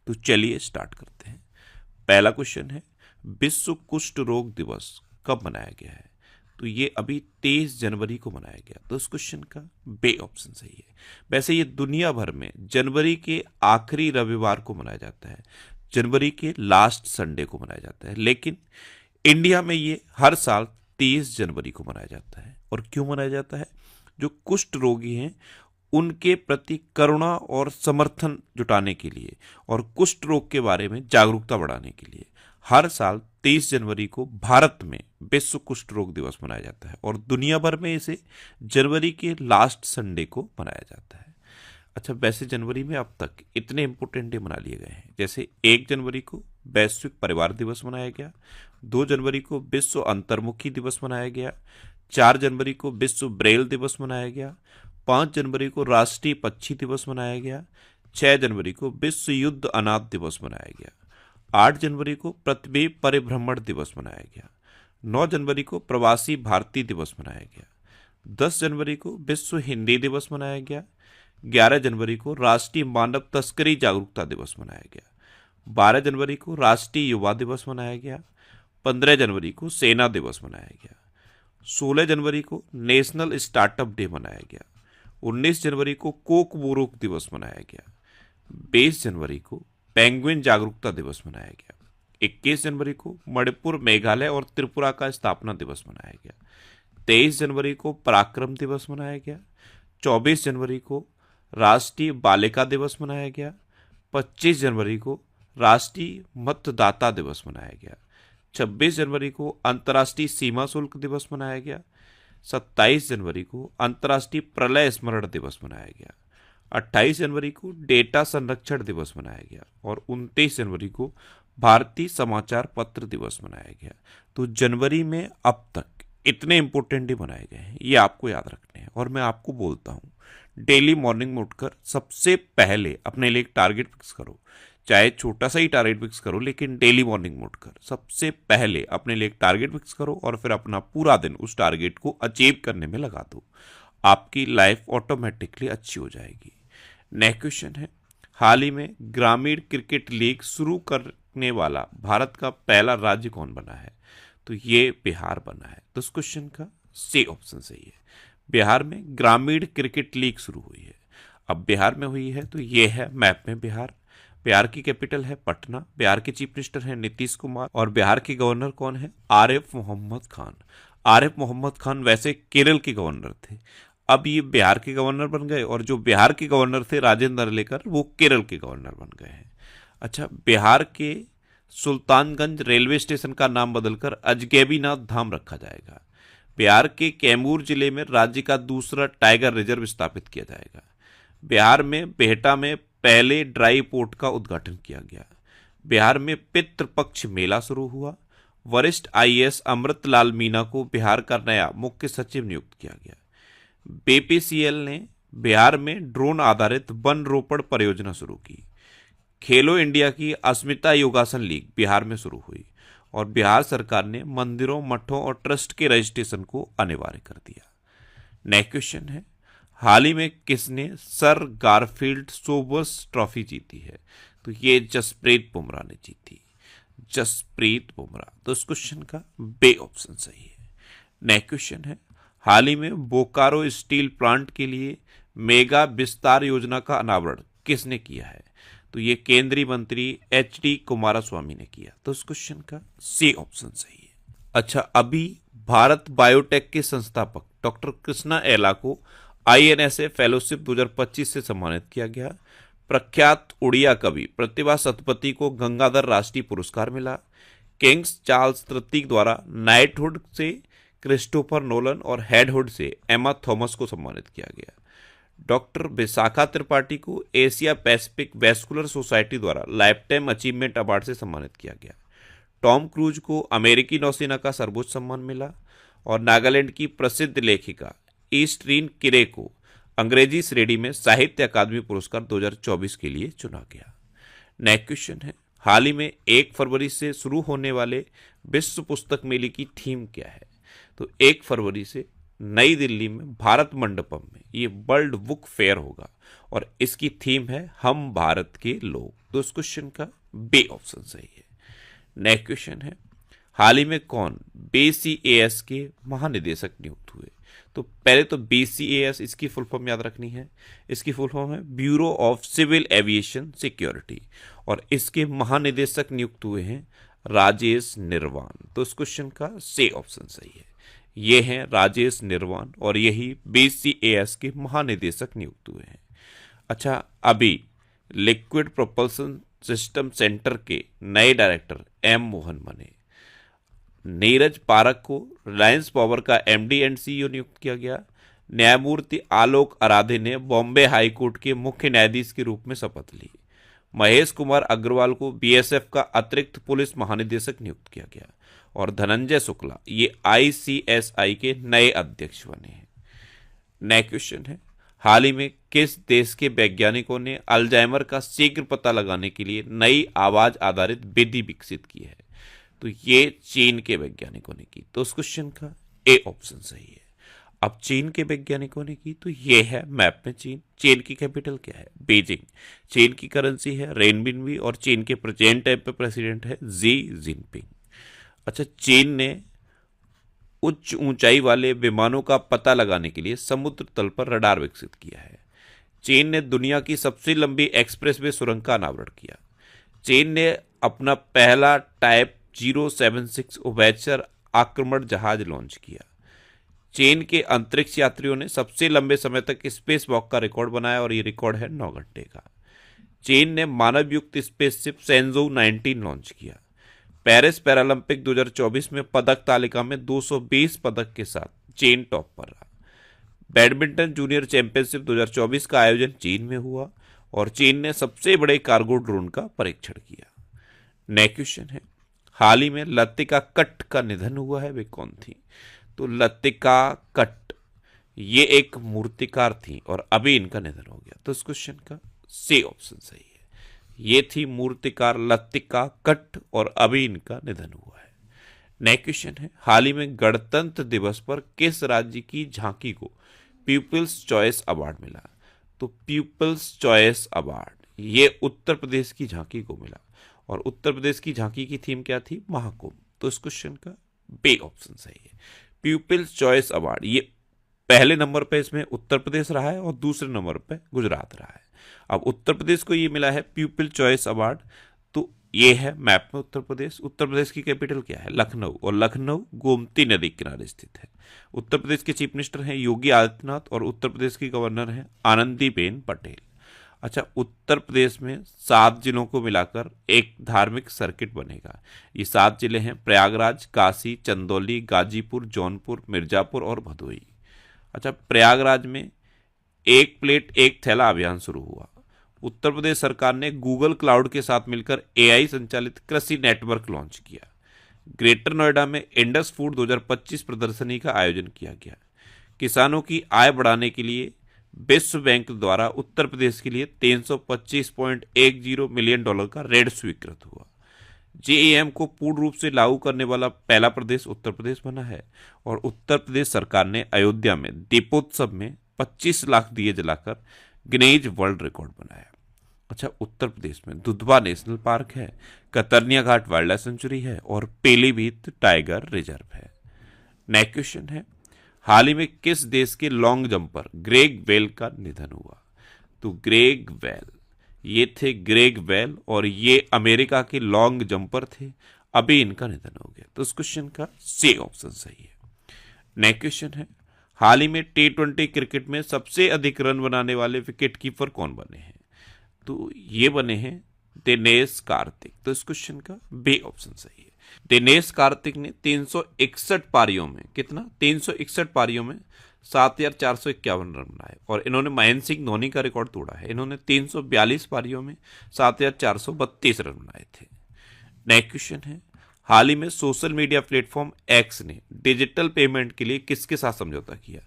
तो चलिए स्टार्ट करते हैं। पहला क्वेश्चन है, विश्व कुष्ठ रोग दिवस कब मनाया गया है? तो ये अभी 23 जनवरी को मनाया गया। तो इस क्वेश्चन का बे ऑप्शन सही है। वैसे ये दुनिया भर में जनवरी के आखिरी रविवार को मनाया जाता है, जनवरी के लास्ट संडे को मनाया जाता है, लेकिन इंडिया में ये हर साल 23 जनवरी को मनाया जाता है। और क्यों मनाया जाता है? जो कुष्ठ रोगी हैं उनके प्रति करुणा और समर्थन जुटाने के लिए और कुष्ठ रोग के बारे में जागरूकता बढ़ाने के लिए हर साल 23 जनवरी को भारत में विश्व कुष्ठ रोग दिवस मनाया जाता है और दुनिया भर में इसे जनवरी के लास्ट संडे को मनाया जाता है। अच्छा, वैसे जनवरी में अब तक इतने इंपॉर्टेंट डे मना लिए गए हैं, जैसे 1 जनवरी को वैश्विक परिवार दिवस मनाया गया, 2 जनवरी को विश्व अंतर्मुखी दिवस मनाया गया, 4 जनवरी को विश्व ब्रेल दिवस मनाया गया, 5 जनवरी को राष्ट्रीय पक्षी दिवस मनाया गया, 6 जनवरी को विश्व युद्ध अनाथ दिवस मनाया गया, 8 जनवरी को पृथ्वी परिभ्रमण दिवस मनाया गया, 9 जनवरी को प्रवासी भारतीय दिवस मनाया गया, 10 जनवरी को विश्व हिंदी दिवस मनाया गया, 11 जनवरी को राष्ट्रीय मानव तस्करी जागरूकता दिवस मनाया गया, 12 जनवरी को राष्ट्रीय युवा दिवस मनाया गया, 15 जनवरी को सेना दिवस मनाया गया, 16 जनवरी को नेशनल स्टार्टअप डे मनाया गया, 19 जनवरी को कोकबोरोक दिवस मनाया गया, 20 जनवरी को पेंगुइन जागरूकता दिवस मनाया गया, 21 जनवरी को मणिपुर, मेघालय और त्रिपुरा का स्थापना दिवस मनाया गया, 23 जनवरी को पराक्रम दिवस मनाया गया, 24 जनवरी को राष्ट्रीय बालिका दिवस मनाया गया, 25 जनवरी को राष्ट्रीय मतदाता दिवस मनाया गया, 26 जनवरी को अंतर्राष्ट्रीय सीमा शुल्क दिवस मनाया गया, 27 जनवरी को अंतर्राष्ट्रीय प्रलय स्मरण दिवस मनाया गया, 28 जनवरी को डेटा संरक्षण दिवस मनाया गया और 29 जनवरी को भारतीय समाचार पत्र दिवस मनाया गया। तो जनवरी में अब तक इतने इंपॉर्टेंट डे मनाए गए हैं, ये आपको याद रखने हैं। और मैं आपको बोलता हूँ, डेली मॉर्निंग में उठकर सबसे पहले अपने लिए एक टारगेट फिक्स करो, चाहे छोटा सा ही टारगेट फिक्स करो, लेकिन डेली मॉर्निंग में उठकर सबसे पहले अपने लिए एक टारगेट फिक्स करो और फिर अपना पूरा दिन उस टारगेट को अचीव करने में लगा दो। आपकी लाइफ ऑटोमेटिकली अच्छी हो जाएगी। नेक्स्ट क्वेश्चन है, हाल ही में ग्रामीण क्रिकेट लीग शुरू करने वाला भारत का पहला राज्य कौन बना है? तो ये बिहार बना है। तो इस क्वेश्चन का सी ऑप्शन सही है। बिहार में ग्रामीण क्रिकेट लीग शुरू हुई है। अब बिहार में हुई है तो ये है मैप में बिहार। बिहार की कैपिटल है पटना। बिहार के चीफ मिनिस्टर हैं नीतीश कुमार और बिहार के गवर्नर कौन है? आरिफ मोहम्मद खान। आरिफ मोहम्मद खान वैसे केरल के गवर्नर थे, अब ये बिहार के गवर्नर बन गए और जो बिहार के गवर्नर थे राजेंद्र अरलेकर, वो केरल के गवर्नर बन गए हैं। अच्छा, बिहार के सुल्तानगंज रेलवे स्टेशन का नाम बदलकर अजगैबीनाथ धाम रखा जाएगा। बिहार के कैमूर जिले में राज्य का दूसरा टाइगर रिजर्व स्थापित किया जाएगा। बिहार में बेहटा में पहले ड्राई पोर्ट का उद्घाटन किया गया। बिहार में पितृपक्ष मेला शुरू हुआ। वरिष्ठ आईएएस अमृतलाल मीना को बिहार का नया मुख्य सचिव नियुक्त किया गया। बीपीसीएल ने बिहार में ड्रोन आधारित वन रोपण परियोजना शुरू की। खेलो इंडिया की अस्मिता योगासन लीग बिहार में शुरू हुई और बिहार सरकार ने मंदिरों, मठों और ट्रस्ट के रजिस्ट्रेशन को अनिवार्य कर दिया। नेक्स्ट क्वेश्चन है, हाल ही में किसने सर गारफील्ड सोबर्स ट्रॉफी जीती है? तो ये जसप्रीत बुमराह ने जीती। जसप्रीत बुमराह। तो इस क्वेश्चन का बे ऑप्शन सही है। नेक्स्ट क्वेश्चन है, हाल ही में बोकारो स्टील प्लांट के लिए मेगा विस्तार योजना का अनावरण किसने किया है? तो ये केंद्रीय मंत्री एचडी कुमारस्वामी ने किया। तो इस क्वेश्चन का सी ऑप्शन सही है। अच्छा, अभी भारत बायोटेक के संस्थापक डॉक्टर कृष्णा एला को आईएनएसए फेलोशिप 2025 से सम्मानित किया गया। प्रख्यात उड़िया कवि प्रतिभा सतपथी को गंगाधर राष्ट्रीय पुरस्कार मिला। किंग्स चार्ल्स तृतीय द्वारा नाइटहुड से क्रिस्टोफर नोलन और हेडहुड से एमा थॉमस को सम्मानित किया गया। डॉक्टर विशाखा त्रिपाठी को एशिया पैसिफिक वेस्कुलर सोसाइटी द्वारा लाइफ टाइम अचीवमेंट अवार्ड से सम्मानित किया गया। टॉम क्रूज को अमेरिकी नौसेना का सर्वोच्च सम्मान मिला और नागालैंड की प्रसिद्ध लेखिका ईस्ट्रीन किरे को अंग्रेजी श्रेणी में साहित्य अकादमी पुरस्कार 2024 के लिए चुना गया। नेक्स्ट क्वेश्चन है, हाल ही में 1 फरवरी से शुरू होने वाले विश्व पुस्तक मेले की थीम क्या है? तो 1 फरवरी से नई दिल्ली में भारत मंडपम में ये वर्ल्ड बुक फेयर होगा और इसकी थीम है हम भारत के लोग। तो इस क्वेश्चन का बी ऑप्शन सही है। नेक्स्ट क्वेश्चन है, हाल ही में कौन BCAS के महानिदेशक नियुक्त हुए? तो पहले तो BCAS इसकी फुल फॉर्म याद रखनी है। इसकी फुल फॉर्म है bureau of civil aviation security और इसके महानिदेशक नियुक्त हुए हैं राजेश निर्वाण। तो इस क्वेश्चन का सी ऑप्शन सही है। ये हैं राजेश निर्वाण और यही BCAS के महानिदेशक नियुक्त हुए हैं। अच्छा, अभी लिक्विड प्रोपल्सन सिस्टम सेंटर के नए डायरेक्टर M मोहन बने। नीरज पारक को रिलायंस पावर का MD एंड CEO नियुक्त किया गया। न्यायमूर्ति आलोक आराधे ने बॉम्बे हाई कोर्ट के मुख्य न्यायाधीश के रूप में शपथ ली। महेश कुमार अग्रवाल को BSF का अतिरिक्त पुलिस महानिदेशक नियुक्त किया गया और धनंजय शुक्ला ये ICSI के नए अध्यक्ष बने हैं। नेक्स्ट क्वेश्चन है, हाल ही में किस देश के वैज्ञानिकों ने अल्जाइमर का शीघ्र पता लगाने के लिए नई आवाज आधारित विधि विकसित की है? तो ये चीन के वैज्ञानिकों ने की। तो उस क्वेश्चन का ए ऑप्शन सही है। अब चीन के वैज्ञानिकों ने की तो ये है मैप में चीन। चीन की कैपिटल क्या है? बीजिंग। चीन की करेंसी है रेनबिनबी और चीन के प्रेजेंट टाइम पे प्रेसिडेंट है जी जिनपिंग। अच्छा, चीन ने उच्च ऊंचाई वाले विमानों का पता लगाने के लिए समुद्र तल पर रडार विकसित किया है। चीन ने दुनिया की सबसे लंबी एक्सप्रेसवे सुरंग का अनावरण किया। चीन ने अपना पहला टाइप 076 उभयचर आक्रमण जहाज लॉन्च किया। चीन के अंतरिक्ष यात्रियों ने सबसे लंबे समय तक स्पेस वॉक का रिकॉर्ड बनाया और ये रिकॉर्ड है 9 घंटे का। चीन ने मानव युक्त स्पेसशिप सेंजोउ 19 लॉन्च किया। पेरिस पैरालंपिक 2024 में पदक तालिका में 220 पदक के साथ चीन टॉप पर रहा। बैडमिंटन जूनियर चैंपियनशिप 2024 का आयोजन चीन में हुआ और चीन ने सबसे बड़े कार्गो ड्रोन का परीक्षण किया। नेक्स्ट क्वेश्चन है, हाल ही में लतिका कट्ट का निधन हुआ है, वे कौन थी? तो लतिका कट्ट ये एक मूर्तिकार थी और अभी इनका निधन हो गया। तो इस क्वेश्चन का सी ऑप्शन सही है। ये थी मूर्तिकार लतिका कट्ट और अभी इनका निधन हुआ है। नेक्स्ट क्वेश्चन है, हाल ही में गणतंत्र दिवस पर किस राज्य की झांकी को पीपल्स चॉइस अवार्ड मिला? तो पीपल्स चॉइस अवार्ड ये उत्तर प्रदेश की झांकी को मिला और उत्तर प्रदेश की झांकी की थीम क्या थी? महाकुंभ। तो इस क्वेश्चन का बी ऑप्शन सही है। पीपल्स चॉइस अवार्ड ये पहले नंबर पे इसमें उत्तर प्रदेश रहा है और दूसरे नंबर पे गुजरात रहा है। अब उत्तर प्रदेश को ये मिला है पीपल चॉइस अवार्ड, तो ये है मैप में उत्तर प्रदेश। उत्तर प्रदेश की कैपिटल क्या है? लखनऊ और लखनऊ गोमती नदी किनारे स्थित है। उत्तर प्रदेश के चीफ मिनिस्टर हैं योगी आदित्यनाथ और उत्तर प्रदेश की गवर्नर हैं आनंदीबेन पटेल। अच्छा, उत्तर प्रदेश में 7 जिलों को मिलाकर एक धार्मिक सर्किट बनेगा। ये 7 जिले हैं प्रयागराज, काशी, चंदौली, गाजीपुर, जौनपुर, मिर्जापुर और भदोही। अच्छा, प्रयागराज में एक प्लेट एक थैला अभियान शुरू हुआ। उत्तर प्रदेश सरकार ने गूगल क्लाउड के साथ मिलकर AI संचालित कृषि नेटवर्क लॉन्च किया। ग्रेटर नोएडा में इंडस फूड 2025 प्रदर्शनी का आयोजन किया गया। किसानों की आय बढ़ाने के लिए विश्व बैंक द्वारा उत्तर प्रदेश के लिए $325.10 मिलियन का ऋण स्वीकृत हुआ। JEM को पूर्ण रूप से लागू करने वाला पहला प्रदेश उत्तर प्रदेश बना है और उत्तर प्रदेश सरकार ने अयोध्या में दीपोत्सव में 25 लाख दिए जलाकर गिनीज वर्ल्ड रिकॉर्ड बनाया। अच्छा, उत्तर प्रदेश में दुधवा नेशनल पार्क है, कतरनिया घाट वाइल्ड लाइफ सेंचुरी है और पीलीभीत टाइगर रिजर्व है। नेक्स्ट क्वेश्चन है, हाल ही में किस देश के लॉन्ग जंपर ग्रेग वेल का निधन हुआ? तो ग्रेग वेल ये थे ग्रेग वेल और ये अमेरिका के लॉन्ग जंपर थे, अभी इनका निधन हो गया। तो इस क्वेश्चन का सी ऑप्शन सही है। नेक्स्ट क्वेश्चन है, हाल ही में T20 क्रिकेट में सबसे अधिक रन बनाने वाले विकेट कीपर कौन बने हैं? तो ये बने हैं दिनेश कार्तिक। तो इस क्वेश्चन का बी ऑप्शन सही है। दिनेश कार्तिक ने 361 पारियों में कितना 361 पारियों में 7,451 रन बनाए और इन्होंने महेंद्र सिंह धोनी का रिकॉर्ड तोड़ा है। इन्होंने 342 पारियों में 7,432 रन बनाए थे। नेक्स्ट क्वेश्चन है, हाल ही में सोशल मीडिया प्लेटफॉर्म X ने डिजिटल पेमेंट के लिए किसके साथ समझौता किया?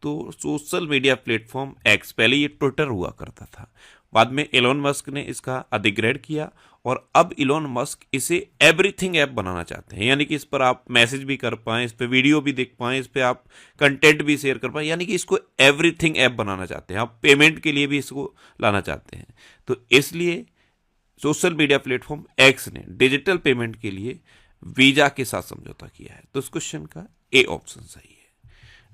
तो सोशल मीडिया प्लेटफॉर्म X, पहले ये ट्विटर हुआ करता था, बाद में एलोन मस्क ने इसका अधिग्रहण किया और अब एलोन मस्क इसे एवरीथिंग ऐप बनाना चाहते हैं, यानी कि इस पर आप मैसेज भी कर पाएं, इस पर वीडियो भी देख पाएं, इस पर आप कंटेंट भी शेयर कर पाएं, यानी कि इसको एवरीथिंग ऐप बनाना चाहते हैं। आप पेमेंट के लिए भी इसको लाना चाहते हैं। तो इसलिए सोशल मीडिया प्लेटफॉर्म एक्स ने डिजिटल पेमेंट के लिए वीजा के साथ समझौता किया है। तो इस क्वेश्चन का ए ऑप्शन सही है।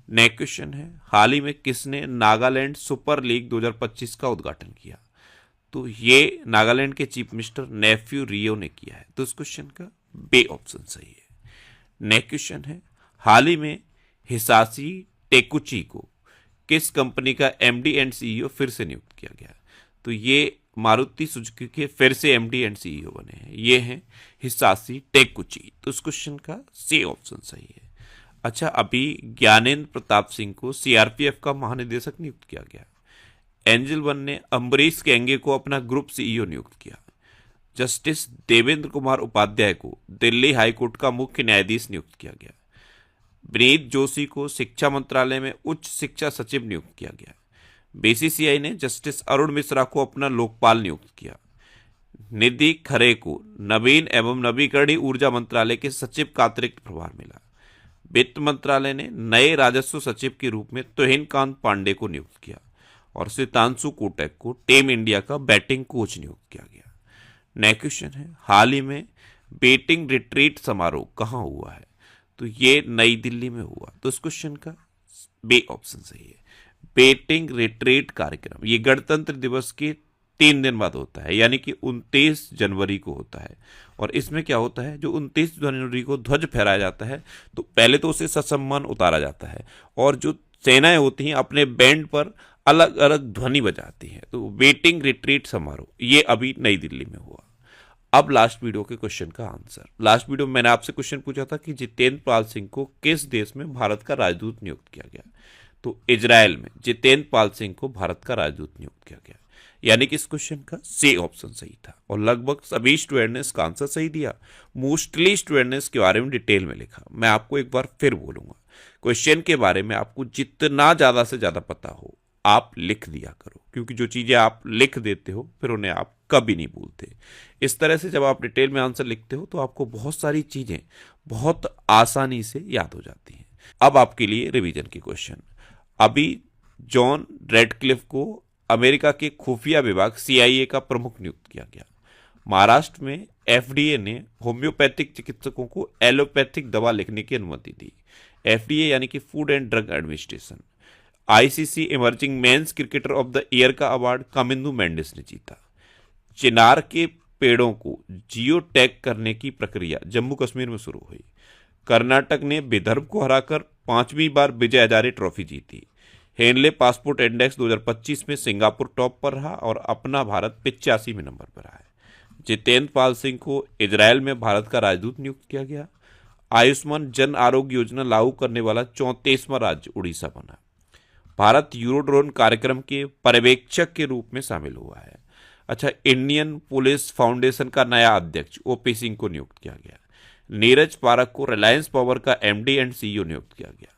नेक्स्ट क्वेश्चन है, हाल ही में किसने नागालैंड सुपर लीग 2025 का उद्घाटन किया? तो ये नागालैंड के चीफ मिनिस्टर नेफ्यू रियो ने किया है। तो इस क्वेश्चन का बी ऑप्शन सही है। नेक्स्ट क्वेश्चन है, हाल ही में हिसाशी टेकुची को किस कंपनी का एमडी एंड सीईओ फिर से नियुक्त किया गया? तो ये मारुति सुजुकी के फिर से एमडी एंड सीईओ बने हैं, ये हैं हिसाशी टेकुची। तो इस क्वेश्चन का सी ऑप्शन सही है। अच्छा, अभी ज्ञानेंद्र प्रताप सिंह को सीआरपीएफ का महानिदेशक नियुक्त किया गया। एंजल वन ने अम्बरीश केंगे को अपना ग्रुप सीईओ नियुक्त किया। जस्टिस देवेंद्र कुमार उपाध्याय को दिल्ली हाईकोर्ट का मुख्य न्यायाधीश नियुक्त किया गया। विनीत जोशी को शिक्षा मंत्रालय में उच्च शिक्षा सचिव नियुक्त किया गया। बीसीसीआई ने जस्टिस अरुण मिश्रा को अपना लोकपाल नियुक्त किया। निधि खरे को नवीन एवं नवीकरणीय ऊर्जा मंत्रालय के सचिव का अतिरिक्त प्रभार मिला। वित्त मंत्रालय ने नए राजस्व सचिव के रूप में तुहिनकांत पांडे को नियुक्त किया और सितांशु कोटक को टीम इंडिया का बैटिंग कोच नियुक्त किया गया। नेक्स्ट क्वेश्चन है, हाल ही में बैटिंग रिट्रीट समारोह कहाँ हुआ है? तो ये नई दिल्ली में हुआ। तो इस क्वेश्चन का बी ऑप्शन सही है। बैटिंग रिट्रीट कार्यक्रम ये गणतंत्र दिवस के 3 दिन बाद होता है, यानी कि 29 जनवरी को होता है। और इसमें क्या होता है, जो 29 जनवरी को ध्वज फहराया जाता है तो पहले तो उसे ससम्मान उतारा जाता है और जो सेनाएं होती हैं अपने बैंड पर अलग अलग ध्वनि बजाती हैं। तो वेटिंग रिट्रीट समारोह ये अभी नई दिल्ली में हुआ। अब लास्ट वीडियो के क्वेश्चन का आंसर। लास्ट वीडियो में मैंने आपसे क्वेश्चन पूछा था कि जितेंद्र पाल सिंह को किस देश में भारत का राजदूत नियुक्त किया गया? तो इजराइल में जितेंद्र पाल सिंह को भारत का राजदूत नियुक्त किया गया, यानी कि इस क्वेश्चन का सी ऑप्शन सही था। और लगभग सभी स्टूडेंट ने इसका आंसर सही दिया। मोस्टली स्टूडेंट ने इसके बारे में डिटेल में लिखा। मैं आपको एक बार फिर बोलूंगा, क्वेश्चन के बारे में आपको जितना ज्यादा से ज्यादा पता हो आप लिख दिया करो, क्योंकि जो चीजें आप लिख देते हो फिर उन्हें आप कभी नहीं भूलते। इस तरह से जब आप डिटेल में आंसर लिखते हो तो आपको बहुत सारी चीजें बहुत आसानी से याद हो जाती हैं। अब आपके लिए रिवीजन की क्वेश्चन। अभी जॉन रेडक्लिफ को अमेरिका के खुफिया विभाग CIA का प्रमुख नियुक्त किया गया। महाराष्ट्र में FDA ने होम्योपैथिक चिकित्सकों को एलोपैथिक दवा लिखने की अनुमति दी। FDA यानी कि food and drug administration. ICC emerging men's cricketer of the year का अवार्ड कामिंदु मेंडिस ने जीता। चिनार के पेड़ों को जियो टैग करने की प्रक्रिया जम्मू कश्मीर में शुरू हुई। कर्नाटक ने विदर्भ को हराकर 5वीं बार विजय हजारे ट्रॉफी जीती। हेनले पासपोर्ट इंडेक्स 2025 में सिंगापुर टॉप पर रहा और अपना भारत 85वें नंबर पर रहा है। जितेंद्र पाल सिंह को इजरायल में भारत का राजदूत नियुक्त किया गया। आयुष्मान जन आरोग्य योजना लागू करने वाला 34वां राज्य उड़ीसा बना। भारत यूरोड्रोन कार्यक्रम के पर्यवेक्षक के रूप में शामिल हुआ है। अच्छा, इंडियन पुलिस फाउंडेशन का नया अध्यक्ष OP सिंह को नियुक्त किया गया। नीरज पारक को रिलायंस पावर का MD एंड CEO नियुक्त किया गया।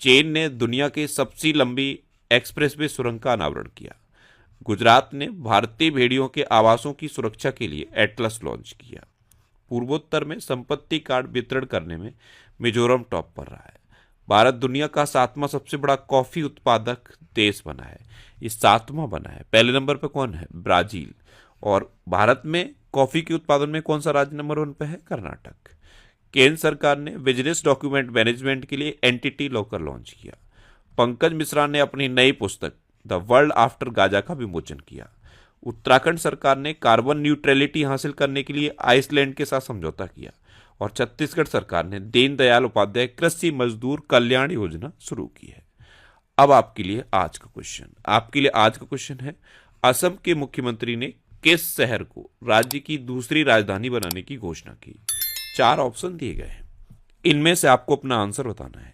चीन ने दुनिया की सबसे लंबी एक्सप्रेसवे सुरंग का अनावरण किया। गुजरात ने भारतीय भेड़ियों के आवासों की सुरक्षा के लिए एटलस लॉन्च किया। पूर्वोत्तर में संपत्ति कार्ड वितरण करने में मिजोरम टॉप पर रहा है। भारत दुनिया का 7वां सबसे बड़ा कॉफी उत्पादक देश बना है, ये 7वां बना है। पहले नंबर पर कौन है? ब्राजील। और भारत में कॉफी के उत्पादन में कौन सा राज्य नंबर 1 पे है? कर्नाटक। केंद्र सरकार ने बिजनेस डॉक्यूमेंट मैनेजमेंट के लिए एंटिटी लॉकर लॉन्च किया। पंकज मिश्रा ने अपनी नई पुस्तक द वर्ल्ड आफ्टर गाजा का विमोचन किया। उत्तराखंड सरकार ने कार्बन न्यूट्रलिटी हासिल करने के लिए आइसलैंड के साथ समझौता किया। और छत्तीसगढ़ सरकार ने दीनदयाल उपाध्याय कृषि मजदूर कल्याण योजना शुरू की है। अब आपके लिए आज का क्वेश्चन है, असम के मुख्यमंत्री ने किस शहर को राज्य की दूसरी राजधानी बनाने की घोषणा की? 4 ऑप्शन दिए गए हैं, इनमें से आपको अपना आंसर बताना है।